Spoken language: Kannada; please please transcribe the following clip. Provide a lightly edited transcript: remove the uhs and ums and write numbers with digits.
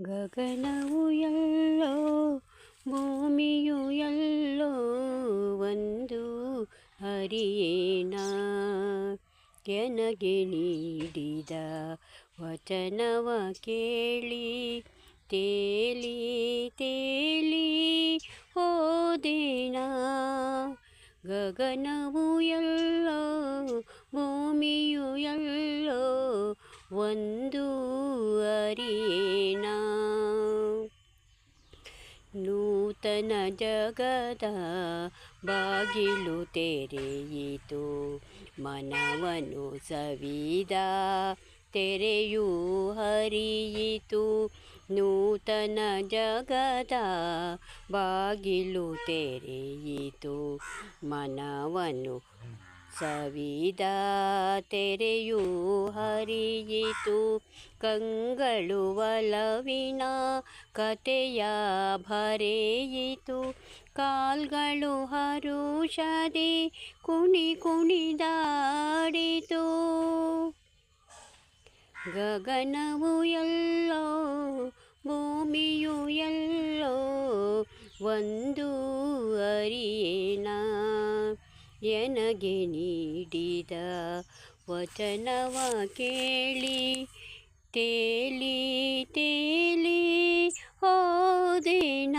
ಗಗನವು ಎಲ್ಲೋ ಭೂಮಿಯು ಎಲ್ಲೋ ಒಂದು ಹರಿಯೇನ ಎನಗೆ ನೀಡಿದ ವಚನವ ಕೇಳಿ ತೇಲಿ ತೇಲಿ ಹೋದೇನ. ಗಗನವು ಎಲ್ಲೋ ಭೂಮಿಯು ಎಲ್ಲೋ ಒಂದು ಅರಿಯೇನ. ನೂತನ ಜಗದ ಬಾಗಿಲು ತೆರೆಯಿತು, ಮನವನ್ನು ಸವಿದ ತೆರೆಯೂ ಹರಿಯಿತು. ನೂತನ ಜಗದ ಬಾಗಿಲು ತೆರೆಯಿತು, ಮನವನ್ನು ಸವಿದ ತೆರೆಯೂ ಹರಿಯಿತು. ಕಂಗಳು ಒಲವಿನ ಕಥೆಯ ಬರೆಯಿತು, ಕಾಲ್ಗಳು ಹರುಷದಿ ಕುಣಿ ಕುಣಿದಾಡಿತು. ಗಗನವು ಎಲ್ಲೋ ಭೂಮಿಯು ಎಲ್ಲೋ ಒಂದು ಅರಿಯೇನ ಎನಗೆ ನೀಡಿದ ವಚನವ ಕೇಳಿ ತೇಲಿ ತೇಲಿ ಹೋದೇನ.